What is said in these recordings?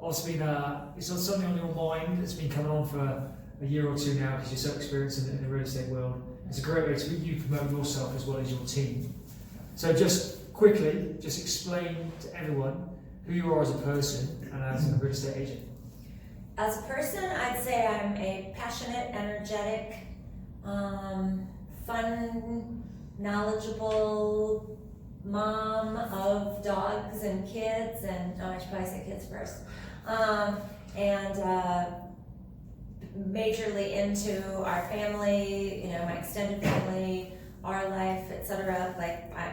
obviously it's on something on your mind. It's been coming on for a year or two now because you're so experienced in the real estate world. It's a great way to you promote yourself as well as your team. So just quickly, just explain to everyone who you are as a person and as a real estate agent. As a person, I'd say I'm a passionate, energetic, fun, knowledgeable mom of dogs and kids, and I should probably say kids first, and majorly into our family, my extended family, our life, etc.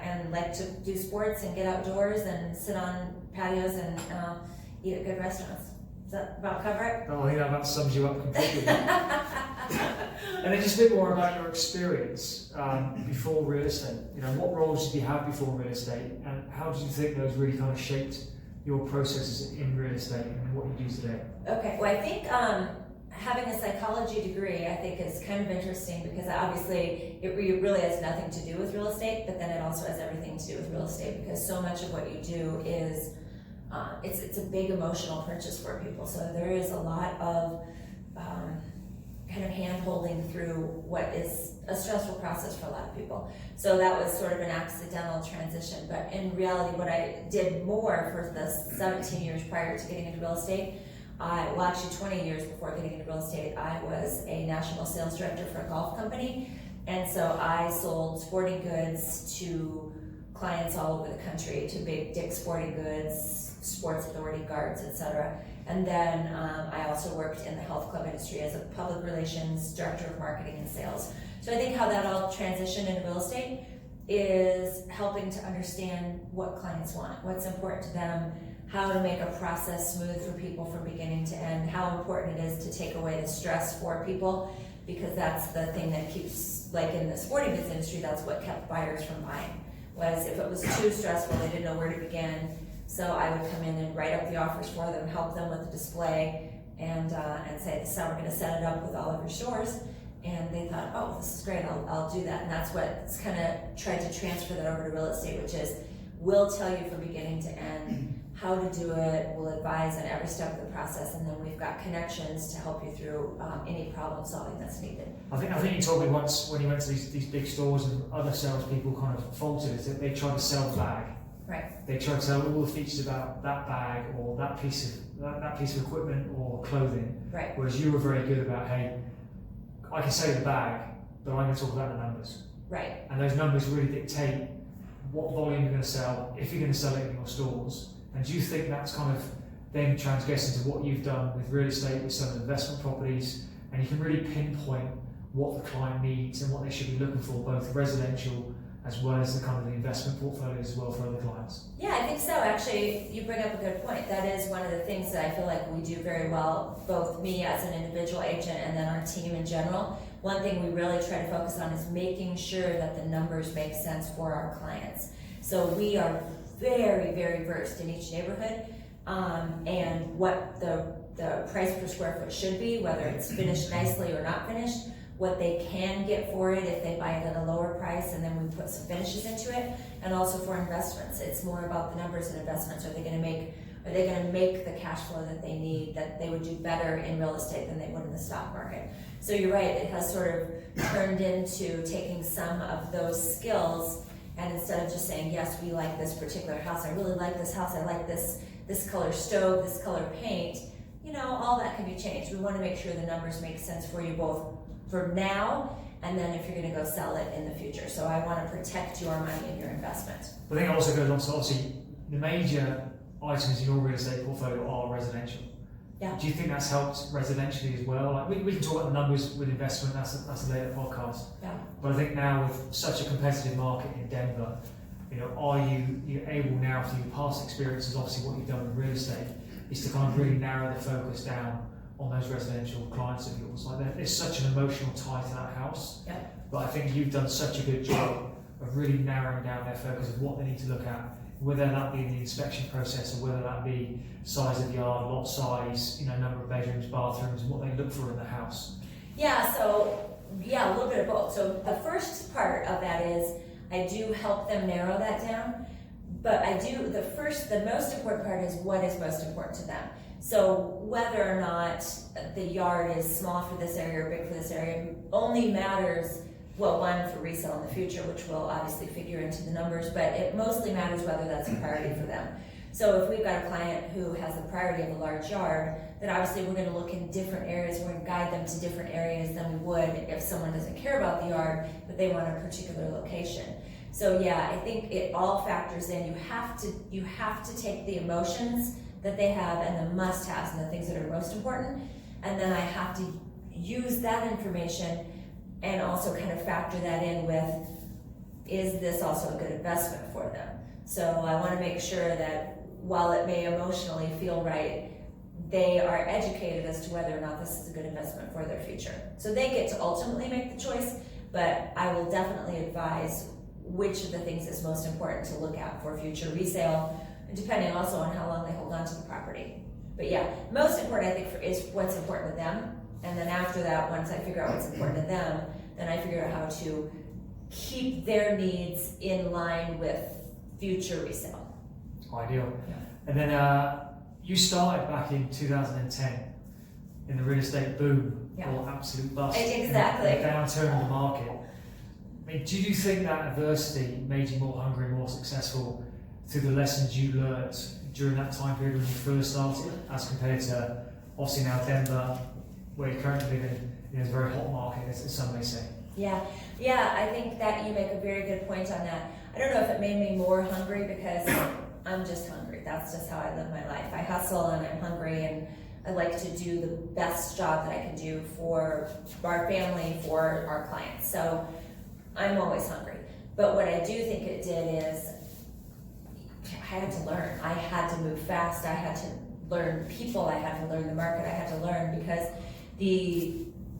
And like to do sports and get outdoors and sit on patios and eat at good restaurants. Does that about cover it? Oh, I think that about sums you up completely. And then just a bit more about your experience before real estate. What roles did you have before real estate, and how do you think those really kind of shaped your processes in real estate and what you do today? Okay, well, I think having a psychology degree, I think, is kind of interesting because obviously it really has nothing to do with real estate, but then it also has everything to do with real estate because so much of what you do is it's a big emotional purchase for people. So there is a lot of kind of hand-holding through what is a stressful process for a lot of people. So that was sort of an accidental transition. But in reality, what I did more for the 17 years prior to getting into real estate, actually 20 years before getting into real estate, I was a national sales director for a golf company. And so I sold sporting goods to clients all over the country, to big Dick's Sporting Goods, Sports Authority, Guards, etc. And then I also worked in the health club industry as a public relations director of marketing and sales. So I think how that all transitioned into real estate is helping to understand what clients want, what's important to them, how to make a process smooth for people from beginning to end, how important it is to take away the stress for people, because that's the thing that keeps, like in the sporting goods industry, that's what kept buyers from buying, was if it was too stressful, they didn't know where to begin. So I would come in and write up the offers for them, help them with the display, and say, this is how we're going to set it up with all of your stores. And they thought, oh, this is great, I'll do that. And that's what's kind of tried to transfer that over to real estate, which is we'll tell you from beginning to end how to do it, we'll advise on every step of the process, and then we've got connections to help you through any problem solving that's needed. I think you told me once when you went to these big stores and other salespeople kind of faulted it, that they tried to sell the bag. Right. They tried to sell all the features about that bag or that piece of equipment or clothing. Right. Whereas you were very good about, hey, I can sell the bag, but I'm going to talk about the numbers. Right. And those numbers really dictate what volume you're going to sell, if you're going to sell it in your stores. And do you think that's kind of then transgressed into what you've done with real estate, with some investment properties, and you can really pinpoint what the client needs and what they should be looking for, both residential as well as the kind of the investment portfolios as well for other clients? Yeah, I think so. Actually, you bring up a good point. That is one of the things that I feel like we do very well, both me as an individual agent and then our team in general. One thing we really try to focus on is making sure that the numbers make sense for our clients. So we are very, very versed in each neighborhood and what the price per square foot should be, whether it's finished nicely or not finished, what they can get for it if they buy it at a lower price, and then we put some finishes into it. And also for investments, it's more about the numbers and investments. Are they going to make the cash flow that they need, that they would do better in real estate than they would in the stock market? So you're right, it has sort of turned into taking some of those skills, and instead of just saying, yes, we like this particular house, I really like this house, I like this color stove, this color paint, all that can be changed. We want to make sure the numbers make sense for you both for now, and then if you're going to go sell it in the future. So I want to protect your money and your investment. I think it also goes on to, obviously, the major items in your real estate portfolio are residential. Yeah. Do you think that's helped residentially as well? Like we can talk about the numbers with investment, that's a later podcast. Yeah. But I think now with such a competitive market in Denver, are you able now, through your past experiences, obviously what you've done with real estate, is to kind of really narrow the focus down on those residential clients of yours? Like there's such an emotional tie to that house. Yeah. But I think you've done such a good job of really narrowing down their focus of what they need to look at, whether that be in the inspection process or whether that be size of yard, lot size, number of bedrooms, bathrooms, and what they look for in the house. Yeah, so a little bit of both. So the first part of that is I do help them narrow that down, But the most important part is what is most important to them. So whether or not the yard is small for this area or big for this area only matters, well, one, for resale in the future, which will obviously figure into the numbers, but it mostly matters whether that's a priority for them. So if we've got a client who has the priority of a large yard, then obviously we're gonna look in different areas, we're gonna guide them to different areas than we would if someone doesn't care about the yard, but they want a particular location. So yeah, I think it all factors in. You have to take the emotions that they have and the must-haves and the things that are most important, and then I have to use that information and also kind of factor that in with, is this also a good investment for them? So I want to make sure that while it may emotionally feel right, they are educated as to whether or not this is a good investment for their future. So they get to ultimately make the choice, but I will definitely advise which of the things is most important to look at for future resale, depending also on how long they hold on to the property. But yeah, most important I think is what's important to them, and then after that, once I figure out what's important to them, then I figure out how to keep their needs in line with future resale. Ideal. Yeah. And then you started back in 2010 in the real estate boom, Yeah. or absolute bust. Exactly. The downturn in the market. I mean, do you think that adversity made you more hungry, more successful through the lessons you learnt during that time period when you first started, as compared to obviously now Denver, where you're currently living in a very hot market, as some may say? Yeah, I think that you make a very good point on that. I don't know if it made me more hungry because I'm just hungry. That's just how I live my life. I hustle and I'm hungry, and I like to do the best job that I can do for our family, for our clients. So I'm always hungry. But what I do think it did is I had to learn. I had to move fast. I had to learn people. I had to learn the market. I had to learn because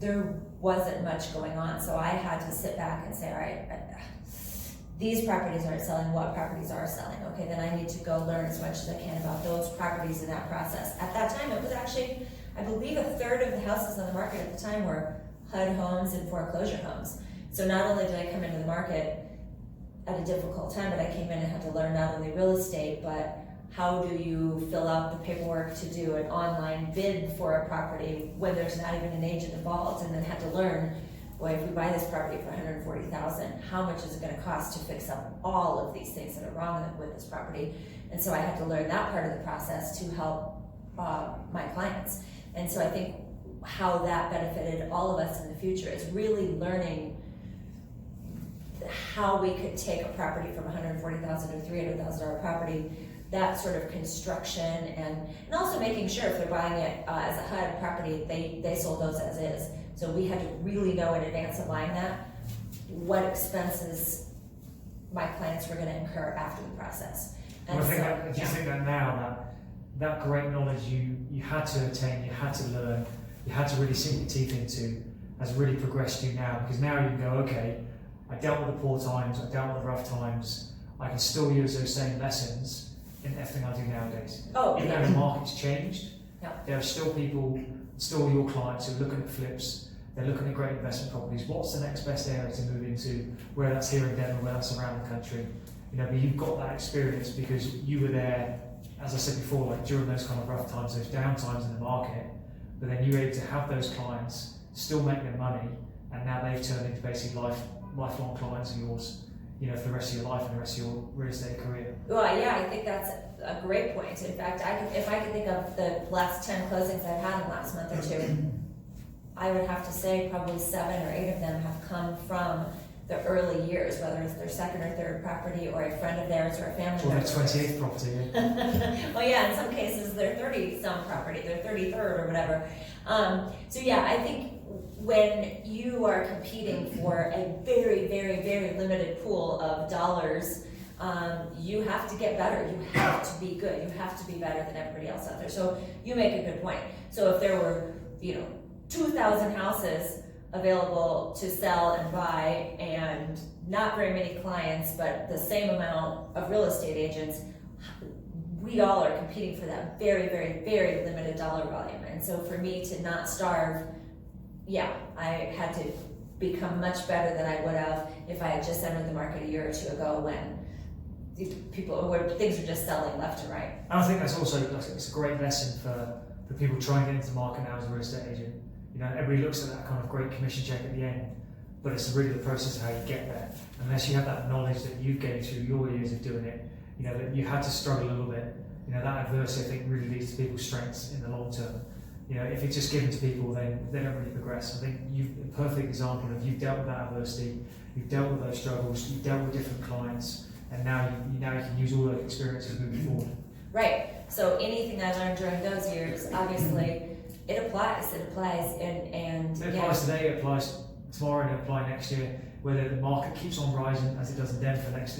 there wasn't much going on. So I had to sit back and say, all right, these properties aren't selling. What properties are selling? Okay, then I need to go learn as much as I can about those properties in that process. At that time, it was actually, I believe, a third of the houses on the market at the time were HUD homes and foreclosure homes. So not only did I come into the market at a difficult time, but I came in and had to learn not only real estate, but how do you fill out the paperwork to do an online bid for a property when there's not even an agent involved, and then had to learn, boy, if we buy this property for $140,000, how much is it going to cost to fix up all of these things that are wrong with this property? And so I had to learn that part of the process to help my clients. And so I think how that benefited all of us in the future is really learning how we could take a property from $140,000 to $300,000 property, that sort of construction, and also making sure if they're buying it as a HUD property, they sold those as is. So we had to really know in advance of buying that what expenses my clients were going to incur after the process. And well, do you think that now that great knowledge you had to attain, you had to learn, you had to really sink your teeth into, has really progressed you now? Because now you can go, okay, I dealt with the poor times, I dealt with the rough times, I can still use those same lessons in everything I do nowadays. Oh, even though the market's changed, yeah. There are still people, still your clients who are looking at flips, they're looking at great investment properties. What's the next best area to move into, whether that's here in Denver, whether that's around the country? You know, but you've got that experience because you were there, as I said before, like during those kind of rough times, those down times in the market, but then you were able to have those clients still make their money, and now they've turned into basically lifelong clients of yours, you know, for the rest of your life and the rest of your real estate career. Well, yeah, I think that's a great point. In fact, if I could think of the last 10 closings I've had in the last month or two, I would have to say probably 7 or 8 of them have come from the early years, whether it's their second or third property or a friend of theirs or a family member. Or their 28th property. Yeah. Well, yeah, in some cases their 30-some property, their 33rd or whatever. So yeah, I think when you are competing for a very, very, very limited pool of dollars, you have to get better. You have to be good. You have to be better than everybody else out there. So you make a good point. So if there were, 2,000 houses available to sell and buy and not very many clients, but the same amount of real estate agents, we all are competing for that very, very, very limited dollar volume. And so for me to not starve, yeah, I had to become much better than I would have if I had just entered the market a year or two ago when, people, where things are just selling left and right. And I think that's also, it's a great lesson for people trying to get into the market now as a real estate agent. You know, everybody looks at that kind of great commission check at the end, but it's really the process of how you get there. Unless you have that knowledge that you've gained through your years of doing it, you know, that you had to struggle a little bit. You know, that adversity, I think, really leads to people's strengths in the long term. You know, if it's just given to people, then they don't really progress. I think you've a perfect example of you've dealt with that adversity, you've dealt with those struggles, you've dealt with different clients, and now you can use all those experiences moving forward. Right. So anything I learned during those years, obviously, it applies. It applies, and it applies today. It applies tomorrow, and it applies next year. Whether the market keeps on rising as it does in Denver, next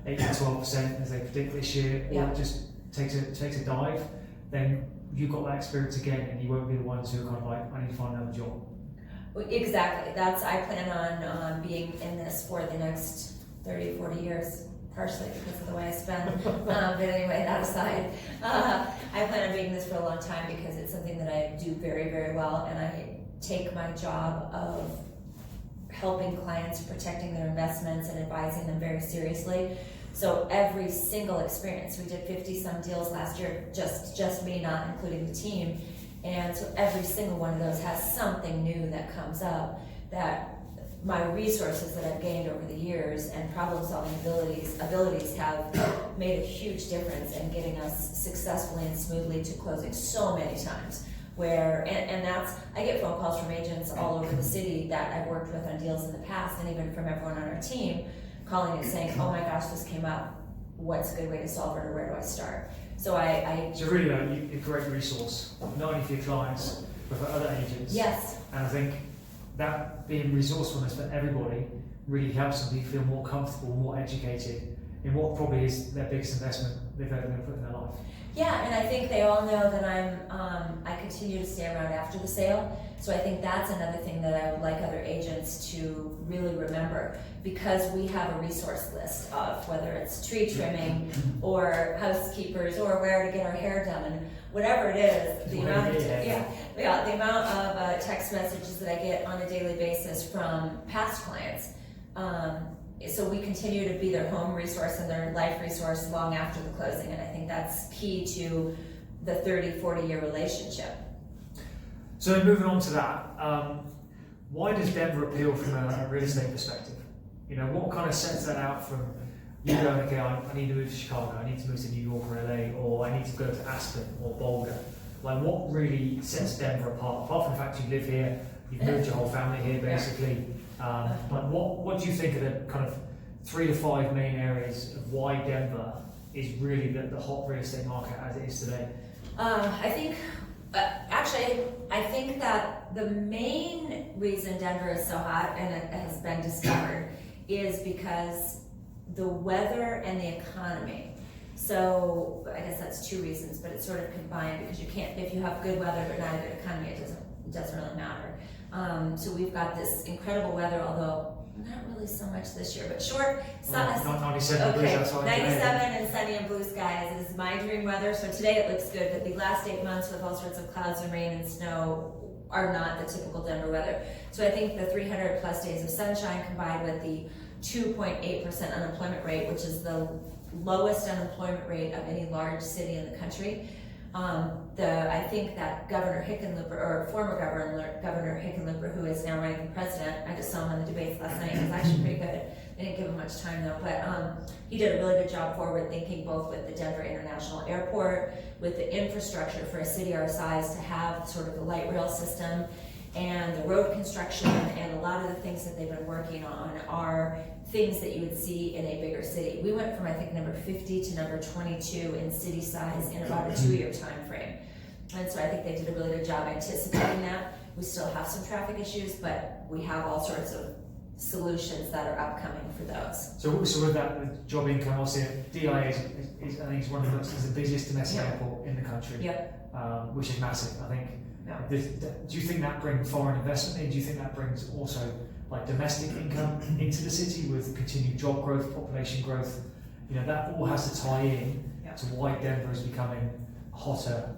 8 to 12% as they predict this year, or it just takes a dive, then you've got that experience again, and you won't be the ones who are kind of like, I need to find another job. Well, exactly. I plan on being in this for the next 30, 40 years. Partially because of the way I spend, but anyway, that aside, I plan on being in this for a long time because it's something that I do very, very well, and I take my job of helping clients, protecting their investments, and advising them very seriously. So every single experience, we did 50 some deals last year, just me, not including the team, and so every single one of those has something new that comes up that my resources that I've gained over the years and problem-solving abilities have made a huge difference in getting us successfully and smoothly to closing so many times. And that's, I get phone calls from agents all over the city that I've worked with on deals in the past, and even from everyone on our team, calling and saying, oh my gosh, this came up, what's a good way to solve it, or where do I start? So So really, you're a great resource, not only for your clients, but for other agents. Yes. And I think that being resourcefulness for everybody really helps them feel more comfortable, more educated in what probably is their biggest investment they've ever going to put in their life. Yeah, and I think they all know that I continue to stay around after the sale. So I think that's another thing that I would like other agents to really remember, because we have a resource list of whether it's tree trimming or housekeepers or where to get our hair done, and whatever it is, the amount of text messages that I get on a daily basis from past clients. So we continue to be their home resource and their life resource long after the closing, and I think that's key to the 30, 40-year relationship. So moving on to that, why does Denver appeal from a real estate perspective? You know, what kind of sets that out from you going, okay, I need to move to Chicago, I need to move to New York or LA, or I need to go to Aspen or Boulder? Like, what really sets Denver apart from the fact you live here, you've moved your whole family here basically? Like, what do you think are the kind of 3 to 5 main areas of why Denver is really the hot real estate market as it is today? I think that the main reason Denver is so hot, and it has been discovered, is because the weather and the economy. So I guess that's 2 reasons, but it's sort of combined, because you can't, if you have good weather but not a good economy, it doesn't really matter. So we've got this incredible weather, although not really so much this year, but short. 97 degrees outside. 97 and sunny and blue skies is my dream weather. So today it looks good, but the last 8 months with all sorts of clouds and rain and snow are not the typical Denver weather. So I think the 300 plus days of sunshine combined with the 2.8% unemployment rate, which is the lowest unemployment rate of any large city in the country. I think that Governor Hickenlooper, or former Governor Hickenlooper, who is now running for president, I just saw him on the debates last night. It was actually pretty good. They didn't give him much time though, but he did a really good job forward thinking, both with the Denver International Airport, with the infrastructure for a city our size to have sort of the light rail system, and the road construction, and a lot of the things that they've been working on are things that you would see in a bigger city. We went from, I think, number 50 to number 22 in city size in about a 2-year time frame. And so I think they did a really good job anticipating that. We still have some traffic issues, but we have all sorts of solutions that are upcoming for those. So with that, the job income, also DIA is I think, is one of the busiest domestic airport in the country. Yep. Which is massive, I think. No. Do you think that brings foreign investment in? Do you think that brings also like domestic income into the city with continued job growth, population growth? You know, that all has to tie in to why Denver is becoming hotter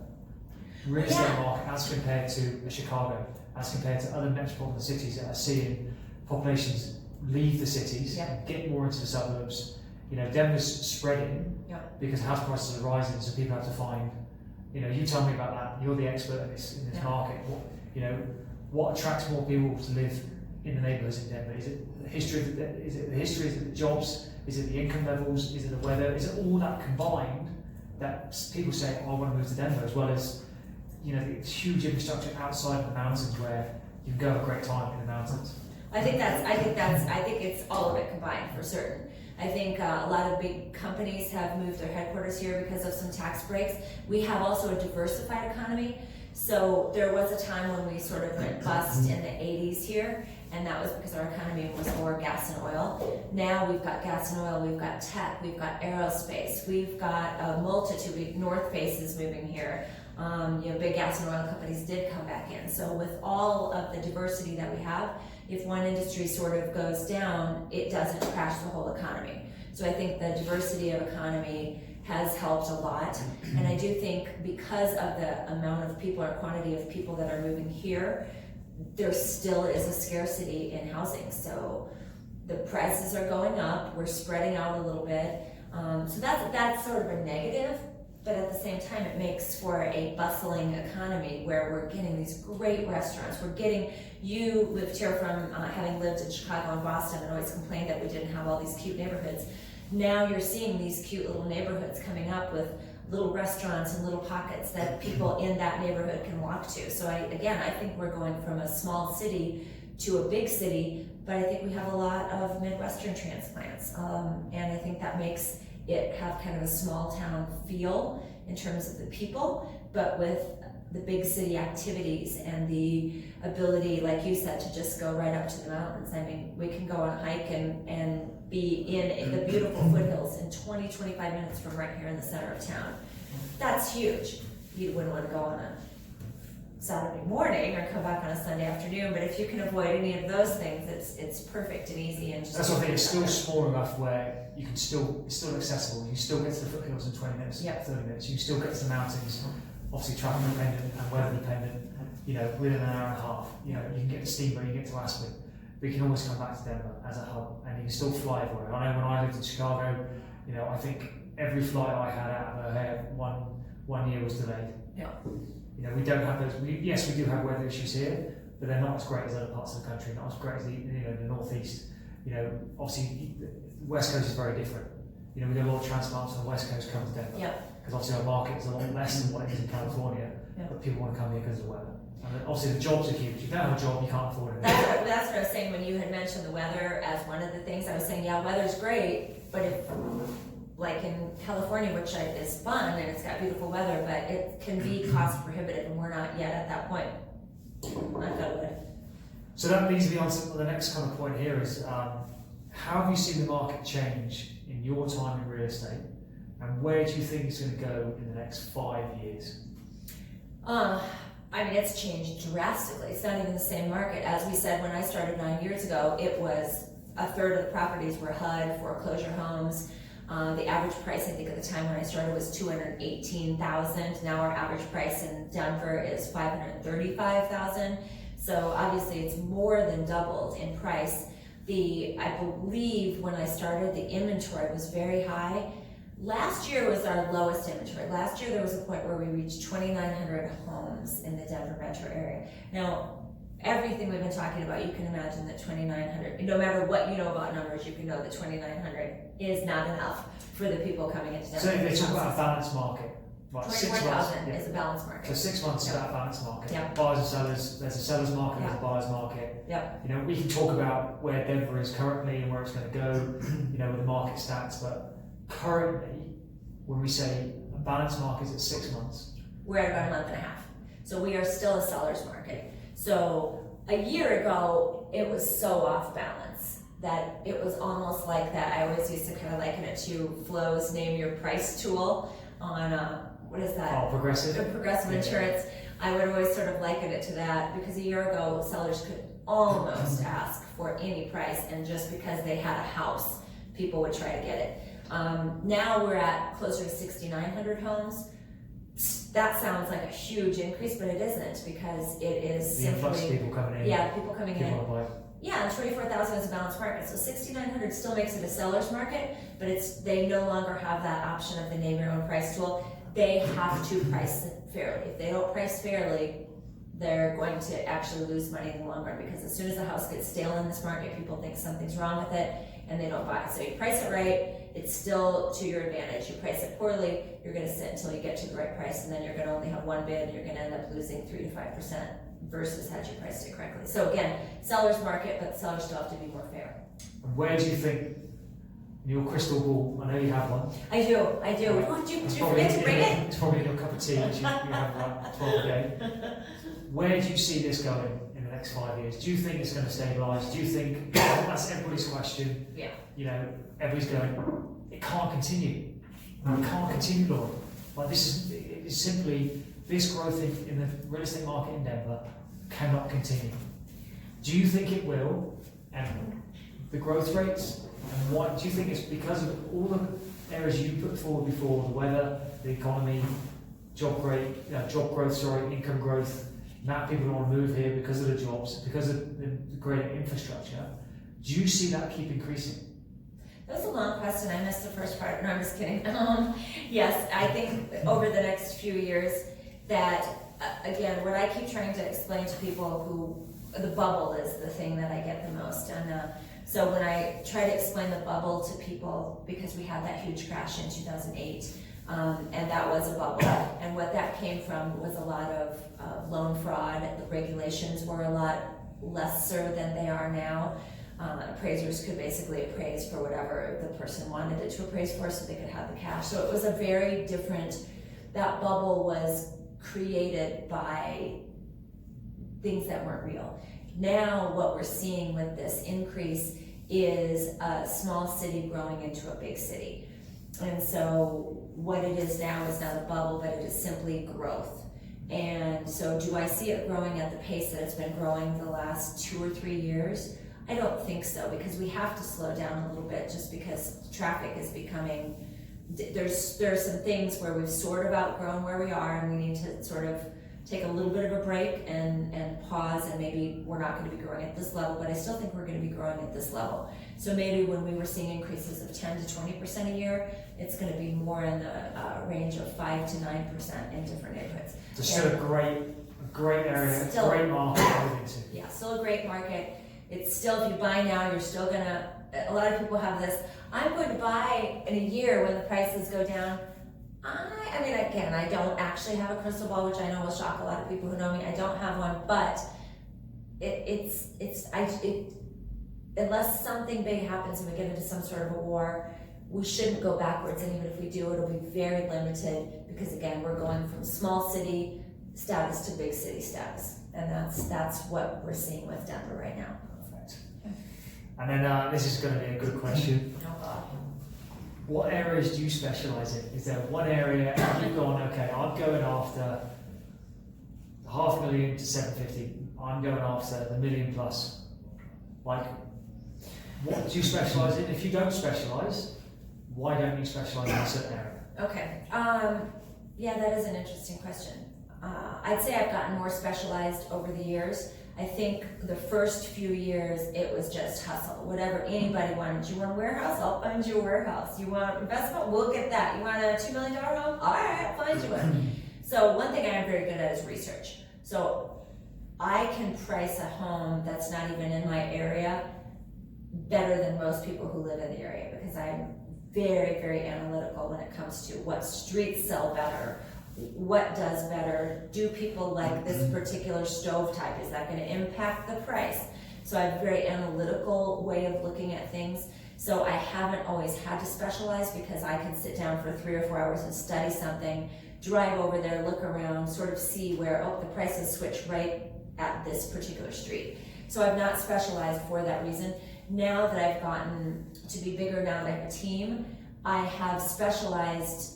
real estate market as compared to Chicago, as compared to other metropolitan cities that are seeing populations leave the cities and get more into the suburbs. Denver's spreading Yeah. because house prices are rising, so people have to find. You tell me about that. You're the expert in this Yeah. market. What attracts more people to live in the neighbourhoods in Denver? Is it the history? Is it the history? Is it the jobs? Is it the income levels? Is it the weather? Is it all that combined that people say, "Oh, I want to move to Denver," as well as the huge infrastructure outside of the mountains where you can go have a great time in the mountains. I think it's all of it combined for certain. I think a lot of big companies have moved their headquarters here because of some tax breaks. We have also a diversified economy. So there was a time when we sort of went bust in the 80s here, and that was because our economy was more gas and oil. Now we've got gas and oil, we've got tech, we've got aerospace, we've got a multitude. North Face is moving here. Big gas and oil companies did come back in. So with all of the diversity that we have, if one industry sort of goes down, it doesn't crash the whole economy. So I think the diversity of economy has helped a lot. And I do think because of the amount of people or quantity of people that are moving here, there still is a scarcity in housing. So the prices are going up, we're spreading out a little bit. So that's sort of a negative, but at the same time it makes for a bustling economy where we're getting these great restaurants. You lived here from having lived in Chicago and Boston and always complained that we didn't have all these cute neighborhoods. Now you're seeing these cute little neighborhoods coming up with little restaurants and little pockets that people in that neighborhood can walk to. So I think we're going from a small city to a big city, but I think we have a lot of Midwestern transplants. And I think that makes it have kind of a small town feel in terms of the people, but with the big city activities and the ability, like you said, to just go right up to the mountains. I mean, we can go on a hike and be in the beautiful foothills in 20-25 minutes from right here in the center of town. That's huge. You wouldn't want to go on a Saturday morning or come back on a Sunday afternoon, but if you can avoid any of those things, it's perfect and easy. And just that's what I think. It's still small enough where you can it's still accessible. You can still get to the foothills in 20 minutes, 30 minutes. You can still get to the mountains. Obviously, traffic dependent and weather dependent. Within an hour and a half. You can get to Steamboat, you can get to Aspen, but you can always come back to Denver as a hub, and you can still fly everywhere. I know when I lived in Chicago, I think every flight I had out of O'Hare one year was delayed. Yeah. We don't have those. Yes, we do have weather issues here, but they're not as great as other parts of the country. Not as great as the northeast. Obviously, the West Coast is very different. We get a lot of transplants from the West Coast come to Denver. Yeah. Because obviously our market is a lot less than what it is in California, but people want to come here because of the weather. And obviously the jobs are huge. If you don't have a job, you can't afford it. That's what I was saying when you had mentioned the weather as one of the things. I was saying, yeah, weather's great, but if, like in California, which is fun and it's got beautiful weather, but it can be cost prohibitive, and we're not yet at that point. Not that way. So that leads me on to the next kind of point here is, how have you seen the market change in your time in real estate? And where do you think it's going to go in the next 5 years? It's changed drastically. It's not even the same market. As we said, when I started 9 years ago, it was a third of the properties were HUD, foreclosure homes. The average price, I think at the time when I started, was $218,000. Now our average price in Denver is $535,000. So obviously it's more than doubled in price. I believe when I started, the inventory was very high. Last year was our lowest inventory. Last year there was a point where we reached 2,900 homes in the Denver metro area. Now, everything we've been talking about, you can imagine that 2,900, no matter what you know about numbers, you can know that 2,900 is not enough for the people coming into Denver. So if they talk about a balanced market, right, 24,000 is a balanced market. So 6 months is about a balanced market. Yeah. Buyers and sellers, there's a seller's market, there's a buyer's market. Yeah. We can talk about where Denver is currently and where it's going to go, with the market stats, but currently, when we say a balanced market is at 6 months, we're at about a month and a half. So we are still a seller's market. So a year ago, it was so off balance that it was almost like that. I always used to kind of liken it to Flo's Name Your Price tool on, what is that? Oh, Progressive. Progressive Insurance. I would always sort of liken it to that because a year ago, sellers could almost ask for any price, and just because they had a house, people would try to get it. Now we're at closer to 6,900 homes. That sounds like a huge increase, but it isn't, because it is the influx of people coming in. Yeah, people coming in. Want to buy. Yeah, and 24,000 is a balanced market. So 6,900 still makes it a seller's market, but they no longer have that option of the name your own price tool. They have to price it fairly. If they don't price fairly, they're going to actually lose money in the long run, because as soon as the house gets stale in this market, people think something's wrong with it and they don't buy it. So you price it right, it's still to your advantage. You price it poorly, you're going to sit until you get to the right price, and then you're going to only have one bid, and you're going to end up losing 3 to 5% versus had you priced it correctly. So again, seller's market, but sellers still have to be more fair. Where do you think, in your crystal ball, I know you have one. I do. Oh, did you forget to bring it? It's probably in your cup of tea, which you have like 12 a day. Where do you see this going in the next 5 years? Do you think it's going to stabilise? Do you think, that's everybody's question. Yeah. You know, everybody's going, it can't continue. It can't continue, Lord. Like it's simply, this growth in the real estate market in Denver cannot continue. Do you think it will? And the growth rates? And what do you think it's because of all the areas you put forward before, the weather, the economy, job growth, income growth, now people want to move here because of the jobs, because of the greater infrastructure. Do you see that keep increasing? That was a long question. I missed the first part. No, I'm just kidding. Yes, I think over the next few years that, again, what I keep trying to explain to people who, the bubble is the thing that I get the most. And so when I try to explain the bubble to people, because we had that huge crash in 2008, and that was a bubble. And what that came from was a lot of loan fraud. The regulations were a lot lesser than they are now. Appraisers could basically appraise for whatever the person wanted it to appraise for, so they could have the cash. So it was a very different, that bubble was created by things that weren't real. Now what we're seeing with this increase is a small city growing into a big city. And so what it is now is not a bubble, but it is simply growth. And so do I see it growing at the pace that it's been growing the last 2 or 3 years? I don't think so, because we have to slow down a little bit, just because traffic is becoming, there's some things where we've sort of outgrown where we are, and we need to sort of take a little bit of a break and pause, and maybe we're not going to be growing at this level, but I still think we're going to be growing at this level. So maybe when we were seeing increases of 10 to 20% a year, it's going to be more in the range of 5 to 9% in different neighborhoods. It's still a great area, still, great market to move into. Yeah, still a great market. It's still, if you buy now, you're still gonna, a lot of people have this, I'm going to buy in a year when the prices go down. I mean, again, I don't actually have a crystal ball, which I know will shock a lot of people who know me. I don't have one, but unless something big happens and we get into some sort of a war, we shouldn't go backwards, and even if we do, it'll be very limited, because again, we're going from small city status to big city status, and that's what we're seeing with Denver right now. Perfect. And then this is going to be a good question. Oh God. What areas do you specialise in? Is there one area you've gone, okay, I'm going after $500,000 to 750. I'm going after the $1 million plus. Like, what do you specialise in? If you don't specialise, why don't you specialise in a certain area? Okay. Yeah, that is an interesting question. I'd say I've gotten more specialized over the years. I think the first few years it was just hustle. Whatever anybody wanted. You want a warehouse? I'll find you a warehouse. You want investment? We'll get that. You want a $2 million home? All right, I'll find you one. So one thing I am very good at is research. So I can price a home that's not even in my area better than most people who live in the area, because I'm very, very analytical when it comes to what streets sell better, what does better, do people like this particular stove type, is that going to impact the price? So I have a very analytical way of looking at things. So I haven't always had to specialize, because I can sit down for 3 or 4 hours and study something, drive over there, look around, sort of see where, oh, the prices switch right at this particular street. So I've not specialized for that reason. Now that I've gotten to be bigger, now that I have a team, I have specialized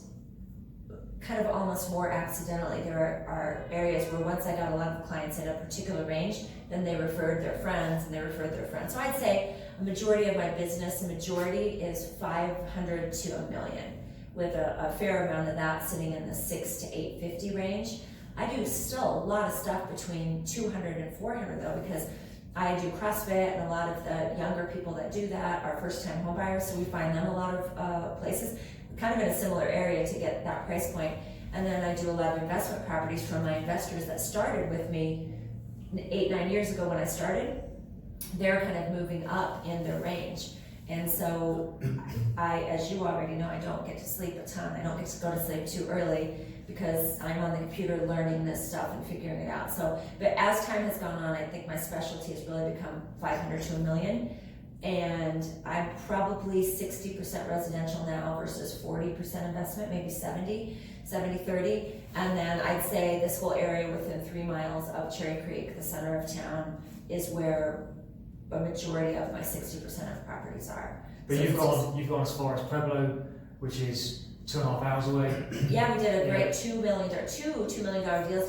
kind of almost more accidentally. There are areas where once I got a lot of clients in a particular range, then they referred their friends and they referred their friends. So I'd say a majority of my business, is 500 to $1 million, with a fair amount of that sitting in the 6 to 850 range. I do still a lot of stuff between 200 and 400 though, because I do CrossFit, and a lot of the younger people that do that are first-time home buyers, so we find them a lot of places, kind of in a similar area to get that price point. And then I do a lot of investment properties from my investors that started with me 8-9 years ago when I started. They're kind of moving up in their range. And so I, as you already know, I don't get to sleep a ton. I don't get to go to sleep too early because I'm on the computer learning this stuff and figuring it out. So, but as time has gone on, I think my specialty has really become 500 to $1 million. And I'm probably 60% residential now versus 40% investment, maybe 70-30. And then I'd say this whole area within 3 miles of Cherry Creek, the center of town, is where a majority of my 60% of properties are. But so you've gone as far as Pueblo, which is 2.5 hours away. Yeah, we did a great $2 million deals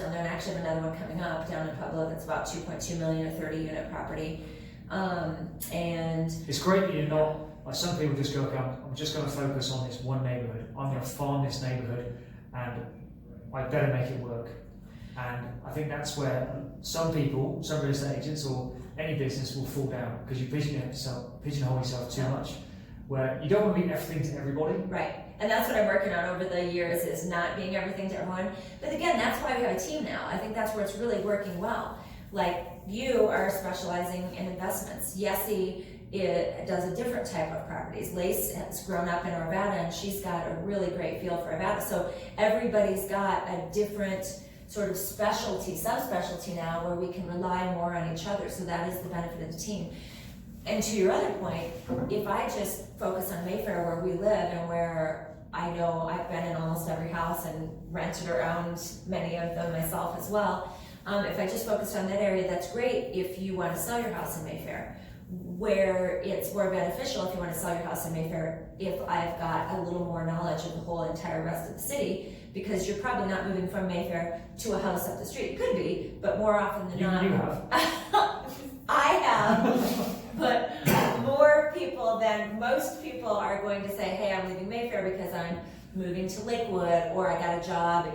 down there, and actually have another one coming up down in Pueblo that's about $2.2 million, a 30-unit property. And it's great that you're not, like some people just go, okay, I'm just going to focus on this one neighborhood. I'm going to farm this neighborhood and I better make it work. And I think that's where some people, some real estate agents or any business will fall down because you pigeonhole yourself too much, where you don't want to be everything to everybody. Right, and that's what I'm working on over the years, is not being everything to everyone. But again, that's why we have a team now. I think that's where it's really working well. Like, you are specializing in investments. Yessie does a different type of properties. Lace has grown up in Arvada, and she's got a really great feel for Arvada. So everybody's got a different sort of specialty, subspecialty now, where we can rely more on each other. So that is the benefit of the team. And to your other point, if I just focus on Mayfair, where we live and where I know I've been in almost every house and rented around many of them myself as well, if I just focused on that area, that's great if you want to sell your house in Mayfair. Where it's more beneficial if you want to sell your house in Mayfair, if I've got a little more knowledge of the whole entire rest of the city, because you're probably not moving from Mayfair to a house up the street. It could be, but more often than not. You have. I have, but more people than most people are going to say, hey, I'm leaving Mayfair because I'm moving to Lakewood, or I got a job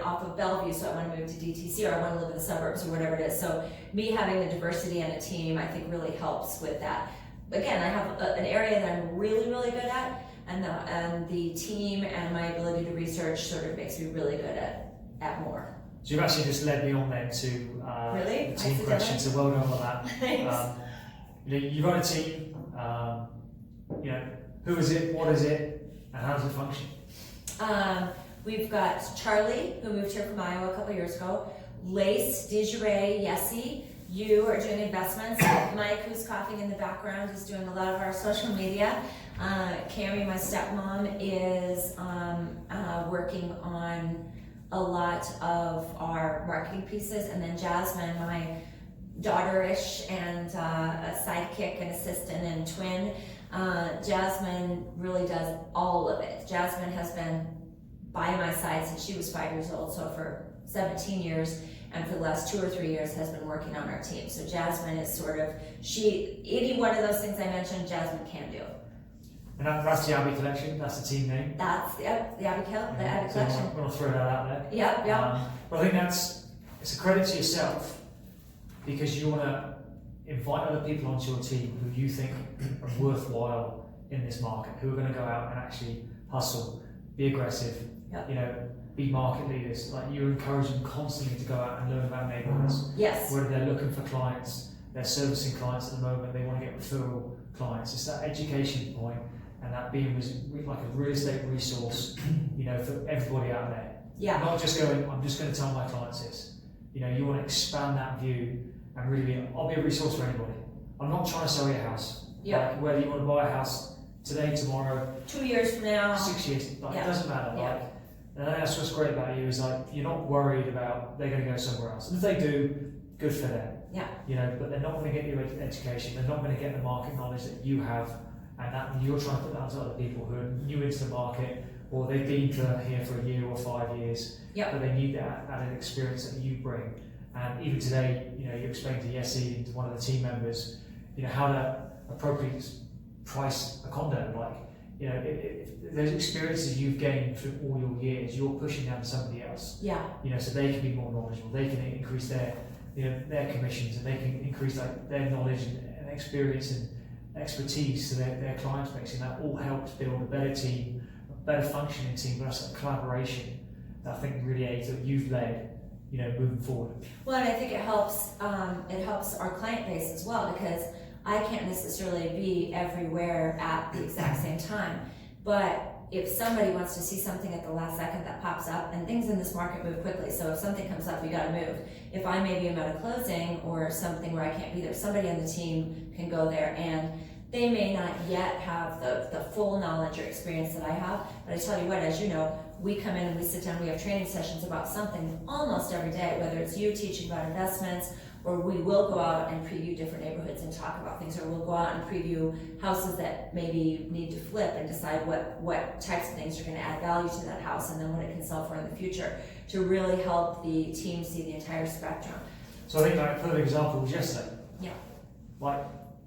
off of Bellevue, so I want to move to DTC, or I want to live in the suburbs, or whatever it is. So me having the diversity and a team, I think, really helps with that. Again, I have an area that I'm really, really good at, and the team and my ability to research sort of makes me really good at more. So you've actually just led me on then to really? the team question, so well done on that. Thanks. You've got a team, who is it, what is it, and how does it function? We've got Charlie, who moved here from Iowa a couple years ago, Lace, Desiree, Yessie. You are doing investments. Mike, who's coughing in the background, is doing a lot of our social media. Cammie, my stepmom, is working on a lot of our marketing pieces. And then Jasmine, my daughter-ish and a sidekick and assistant and twin. Jasmine really does all of it. Jasmine has been by my side since she was 5 years old, so for 17 years, and for the last 2 or 3 years has been working on our team. So Jasmine is sort of, any one of those things I mentioned, Jasmine can do. And that's the Abbey collection, that's the team name? That's, the Abbey collection. I'm going to throw that out there. Yep. But I think it's a credit to yourself, because you want to invite other people onto your team who you think are worthwhile in this market, who are going to go out and actually hustle, be aggressive, be market leaders. Like, you encourage them constantly to go out and learn about neighbourhoods. Yes. Whether they're looking for clients, they're servicing clients at the moment, they want to get referral clients. It's that education point and that being like a real estate resource, for everybody out there. Yeah. Not just going, I'm just going to tell my clients this. You want to expand that view and really I'll be a resource for anybody. I'm not trying to sell your house. Yeah. Like, whether you want to buy a house today, tomorrow, 2 years from now, 6 years, it doesn't matter. Yeah. And that's what's great about you, is like, you're not worried about they're going to go somewhere else. And if they do, good for them. Yeah. But they're not going to get your education. They're not going to get the market knowledge that you have, and that you're trying to put that onto other people who are new into the market, or they've been here for a year or 5 years, but they need that added experience that you bring. And even today, you explained to Yessie and to one of the team members, how to appropriately price a condo. Like, if those experiences you've gained through all your years, you're pushing down to somebody else. Yeah. So they can be more knowledgeable. They can increase their their commissions, and they can increase like their knowledge and experience and expertise to their client base, and that all helps build a better team, a better functioning team, but also a collaboration that I think really aids that you've led, moving forward. Well, and I think it helps our client base as well, because I can't necessarily be everywhere at the exact same time. But if somebody wants to see something at the last second that pops up, and things in this market move quickly, so if something comes up, you gotta move. If I maybe am at a closing or something where I can't be there, somebody on the team can go there, and they may not yet have the full knowledge or experience that I have, but I tell you what, as you know, we come in and we sit down, we have training sessions about something almost every day, whether it's you teaching about investments, or we will go out and preview different neighborhoods and talk about things, or we'll go out and preview houses that maybe need to flip and decide what types of things are going to add value to that house, and then what it can sell for in the future, to really help the team see the entire spectrum. So I think like a perfect example was yesterday. Yeah. Like,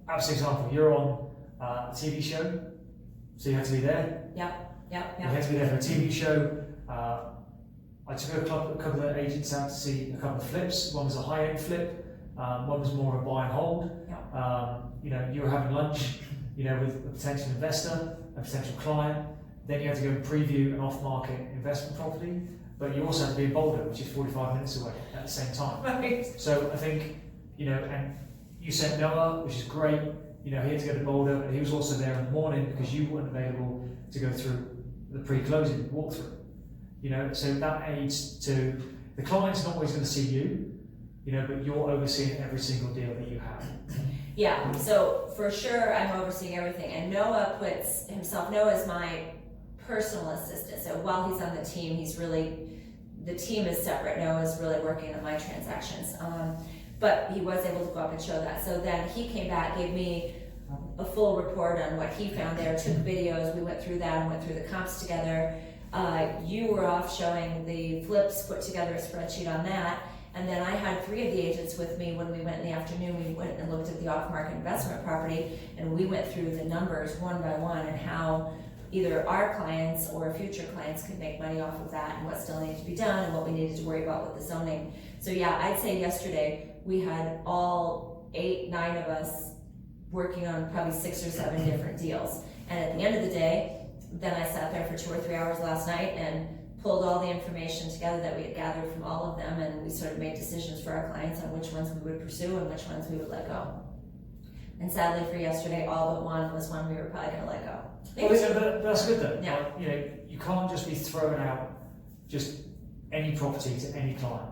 absolute example, you're on a TV show, so you have to be there. Yeah. You have to be there for a TV show. I took a couple of agents out to see a couple of flips. One was a high-end flip, one was more of a buy and hold. Yeah. You were having lunch, with a potential investor, a potential client. Then you had to go and preview an off-market investment property, but you also had to be in Boulder, which is 45 minutes away at the same time. Right. So I think, and you sent Noah, which is great. He had to go to Boulder, but he was also there in the morning because you weren't available to go through the pre-closing walkthrough. So that aids to the client's not always going to see you, but you're overseeing every single deal that you have. Yeah, so for sure I'm overseeing everything, and Noah is my personal assistant. So while he's on the team, the team is separate. Noah's really working on my transactions. But he was able to go up and show that. So then he came back, gave me a full report on what he found there, took videos, we went through that and went through the comps together. You were off showing the flips, put together a spreadsheet on that, and then I had 3 of the agents with me when we went in the afternoon. We went and looked at the off-market investment property, and we went through the numbers one by one and how either our clients or future clients could make money off of that, and what still needed to be done and what we needed to worry about with the zoning. So yeah, I'd say yesterday we had all 8, 9 of us working on probably 6 or 7 different deals. And at the end of the day, then I sat there for 2 or 3 hours last night and pulled all the information together that we had gathered from all of them, and we sort of made decisions for our clients on which ones we would pursue and which ones we would let go. And sadly for yesterday, all but one was one we were probably going to let go. Well, that's good though. Yeah. You can't just be throwing out just any property to any client.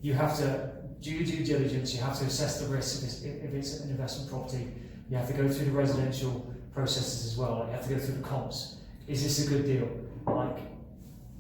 You have to do your due diligence, you have to assess the risk if it's an investment property. You have to go through the residential processes as well. You have to go through the comps. Is this a good deal? Like,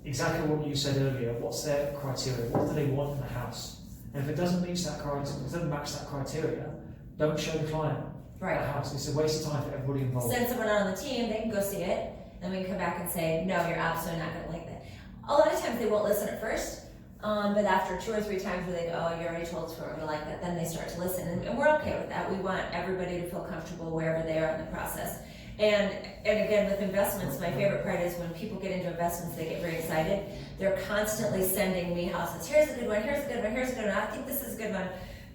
exactly what you said earlier, what's their criteria? What do they want in the house? And if it doesn't match that criteria, don't show the client the house. It's a waste of time for everybody involved. Send someone on the team, they can go see it, then we can come back and say, no, you're absolutely not going to like that. A lot of times they won't listen at first, but after 2 or 3 times where they go, oh, you already told us we're going to like that, then they start to listen, and we're okay with that. We want everybody to feel comfortable wherever they are in the process. And again, with investments, my favorite part is when people get into investments, they get very excited. They're constantly sending me houses. Here's a good one, here's a good one, here's a good one. I think this is a good one.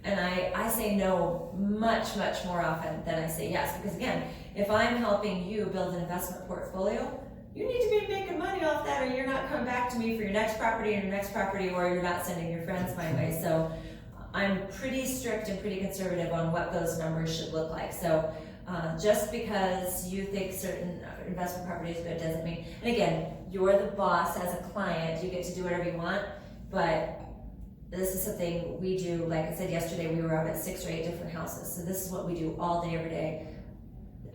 And I say no much more often than I say yes. Because again, if I'm helping you build an investment portfolio, you need to be making money off that, or you're not coming back to me for your next property and your next property, or you're not sending your friends my way. So I'm pretty strict and pretty conservative on what those numbers should look like. So just because you think certain investment property is good doesn't mean, and again, you're the boss as a client, you get to do whatever you want, but this is something we do. Like I said yesterday, we were out at 6 or 8 different houses, so this is what we do all day, every day.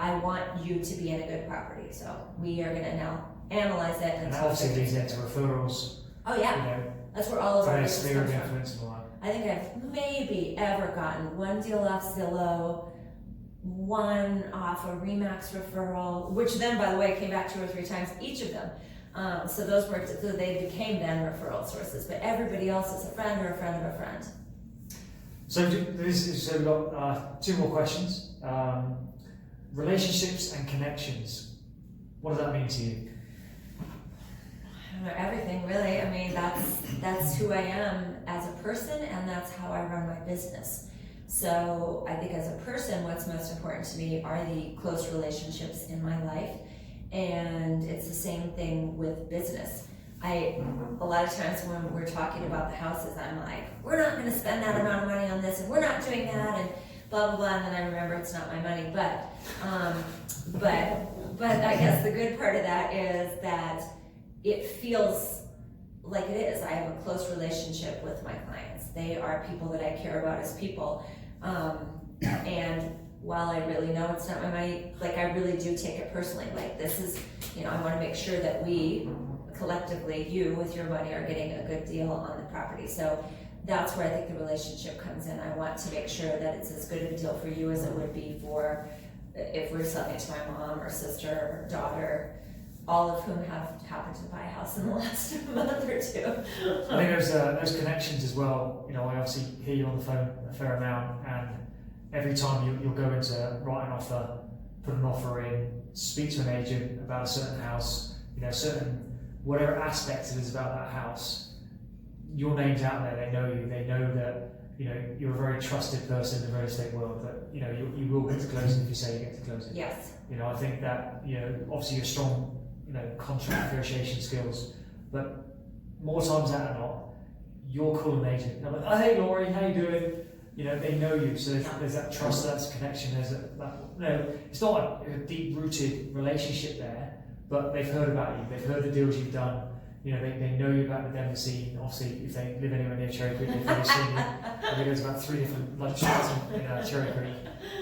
I want you to be in a good property, so we are going to now analyze it. And obviously leads into referrals. Oh yeah, that's where all of our business comes from. Influence and all that. I think I've maybe ever gotten 1 deal off Zillow, 1 off a Remax referral, which then, by the way, came back 2 or 3 times each of them. So those were, so they became then referral sources, but everybody else is a friend or a friend of a friend. So we've got 2 more questions. Relationships and connections. What does that mean to you? I don't know, everything really. I mean, that's who I am as a person, and that's how I run my business. So I think as a person, what's most important to me are the close relationships in my life, and it's the same thing with business. A lot of times when we're talking about the houses, I'm like, we're not going to spend that amount of money on this, and we're not doing that, and blah blah blah. And then I remember it's not my money, but I guess the good part of that is that it feels like it is. I have a close relationship with my clients. They are people that I care about as people. And while I really know it's not my money, like I really do take it personally. Like this is, I want to make sure that we collectively, you with your money, are getting a good deal on the property. So that's where I think the relationship comes in. I want to make sure that it's as good of a deal for you as it would be for if we're selling it to my mom or sister or daughter, all of whom have happened to buy a house in the last month or two. I think there's connections as well. I obviously hear you on the phone a fair amount, and every time you'll go into write an offer, put an offer in, speak to an agent about a certain house, certain whatever aspect it is about that house, your name's out there. They know you. They know that you're a very trusted person in the real estate world. That you will get to closing if you say you get to closing. Yes. I think that obviously you're strong. Contract negotiation skills, but more times than not, you're calling an agent. I'm like, oh, hey Laurie, how you doing? They know you, so there's that trust, that's a connection. There's it's not a deep-rooted relationship there, but they've heard about you. They've heard the deals you've done. They know you about the Denver scene. Obviously, if they live anywhere near Cherry Creek, they've probably seen you. I think there's about 3 different lunch spots in Cherry Creek.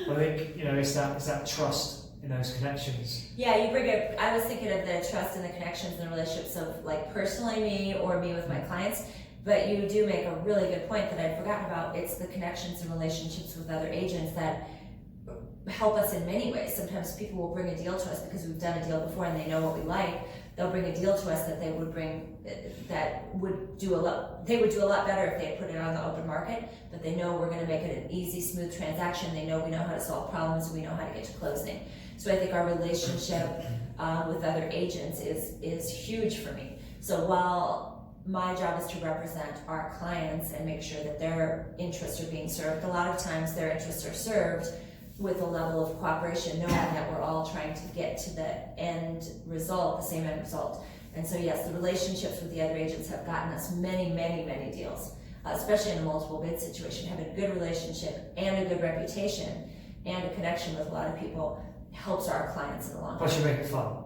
But I think it's that trust. In those connections. Yeah, you bring up, I was thinking of the trust and the connections and the relationships of like personally me or me with my clients, but you do make a really good point that I'd forgotten about. It's the connections and relationships with other agents that help us in many ways. Sometimes people will bring a deal to us because we've done a deal before and they know what we like. They'll bring a deal to us that they would bring, that would do a lot better if they had put it on the open market, but they know we're going to make it an easy, smooth transaction. They know we know how to solve problems and we know how to get to closing. So I think our relationship with other agents is huge for me. So while my job is to represent our clients and make sure that their interests are being served, a lot of times their interests are served with a level of cooperation, knowing that we're all trying to get to the end result, the same end result. And so yes, the relationships with the other agents have gotten us many, many, many deals, especially in a multiple bid situation. Having a good relationship and a good reputation and a connection with a lot of people helps our clients in the long run. Plus you make it fun.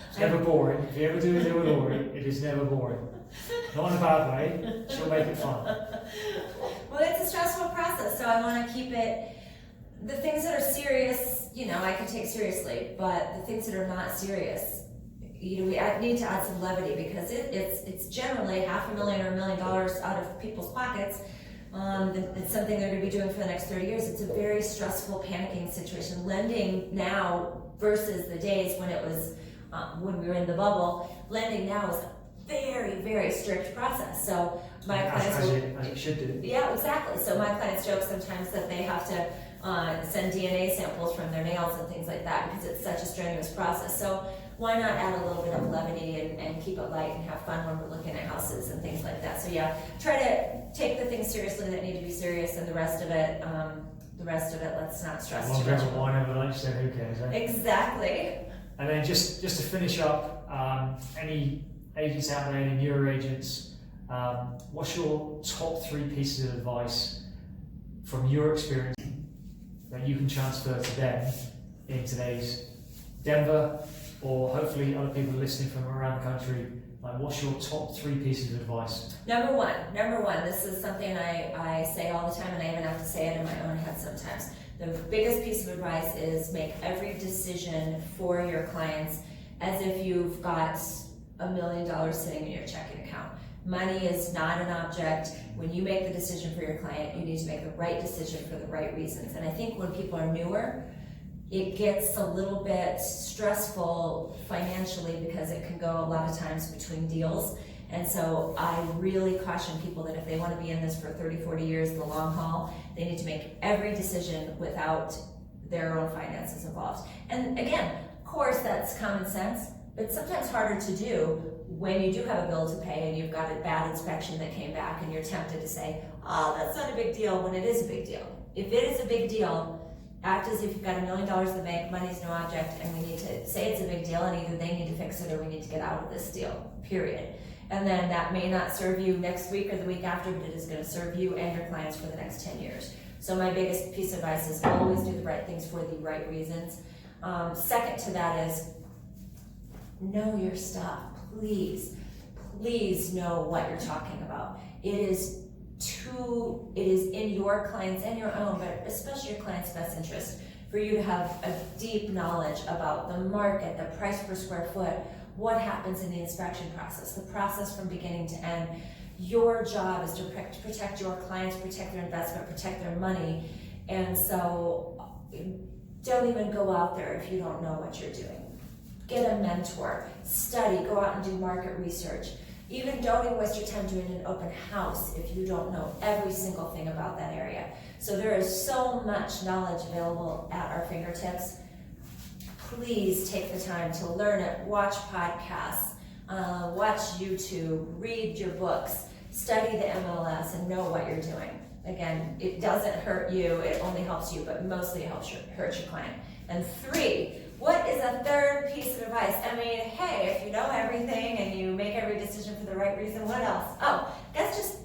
It's never boring. If you ever do a deal with Laurie, it is never boring. Not in a bad way, she'll make it fun. Well, it's a stressful process, so I want to keep it. The things that are serious, I can take seriously, but the things that are not serious, we need to add some levity because it's generally $500,000 or $1 million out of people's pockets. It's something they're going to be doing for the next 30 years. It's a very stressful, panicking situation. Lending now versus the days when it was when we were in the bubble, lending now is a very, very strict process. So my clients as it should do. Yeah, exactly. So my clients joke sometimes that they have to send DNA samples from their nails and things like that because it's such a strenuous process. So why not add a little bit of levity and keep it light and have fun when we're looking at houses and things like that. So yeah, try to take the things seriously that need to be serious, and the rest of it, let's not stress too much. As long as there's a wine over lunch, then who cares? Eh? Exactly. And then just to finish up, any agents out there, any newer agents, what's your top 3 pieces of advice from your experience that you can transfer to them in today's Denver, or hopefully other people listening from around the country? Like, what's your top 3 pieces of advice? Number one, this is something I say all the time, and I even have to say it in my own head sometimes. The biggest piece of advice is make every decision for your clients as if you've got $1 million sitting in your checking account. Money is not an object. When you make the decision for your client, you need to make the right decision for the right reasons. And I think when people are newer, it gets a little bit stressful financially because it can go a lot of times between deals. And so I really caution people that if they want to be in this for 30, 40 years, the long haul, they need to make every decision without their own finances involved. And again, of course, that's common sense, it's sometimes harder to do when you do have a bill to pay and you've got a bad inspection that came back and you're tempted to say, oh, that's not a big deal, when it is a big deal. If it is a big deal, act as if you've got $1 million in the bank, money's no object, and we need to say it's a big deal, and either they need to fix it or we need to get out of this deal, period. And then that may not serve you next week or the week after, but it is going to serve you and your clients for the next 10 years. So my biggest piece of advice is always do the right things for the right reasons. Second to that is know your stuff. Please know what you're talking about. It is in your clients and your own, but especially your client's best interest for you to have a deep knowledge about the market, the price per square foot, what happens in the inspection process, the process from beginning to end. Your job is to protect your clients, protect their investment, protect their money, and so don't even go out there if you don't know what you're doing. Get a mentor, study, go out and do market research. Even don't even waste your time doing an open house if you don't know every single thing about that area. So there is so much knowledge available at our fingertips. Please take the time to learn it, watch podcasts, watch YouTube, read your books, study the MLS, and know what you're doing. Again, it doesn't hurt you, it only helps you, but mostly it hurts your client. And 3, what is a third piece of advice? I mean, hey, if you know everything and you make every decision for the right reason, what else? Oh, that's just,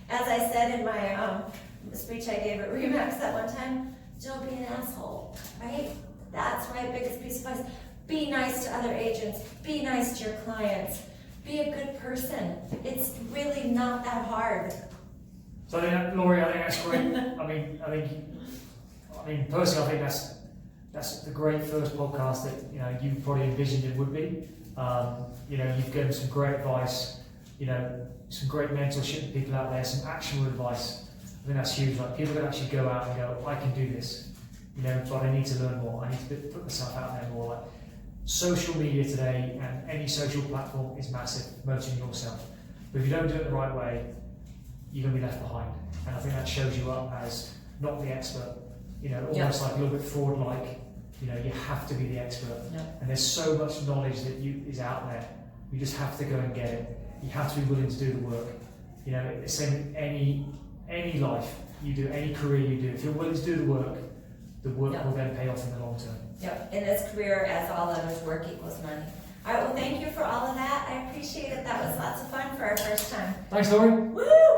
as I said in my speech I gave at Remax that one time, don't be an asshole, right? That's my biggest piece of advice. Be nice to other agents, be nice to your clients, be a good person. It's really not that hard. So I think, Laurie, I think that's great. I mean, personally, I think that's the great first podcast that you probably envisioned it would be. You've given some great advice, some great mentorship to people out there, some actionable advice. I think that's huge. Like people can actually go out and go, I can do this, but I need to learn more. I need to put myself out there more. Like social media today and any social platform is massive, promoting yourself. But if you don't do it the right way, you're going to be left behind. And I think that shows you up as not the expert. Almost like a little bit fraud-like. You have to be the expert. Yep. And there's so much knowledge that is out there. You just have to go and get it. You have to be willing to do the work. It's same in any life you do, any career you do. If you're willing to do the work will then pay off in the long term. Yep. In this career, as all others, work equals money. All right. Well, thank you for all of that. I appreciate it. That was lots of fun for our first time. Thanks, Laurie. Woo!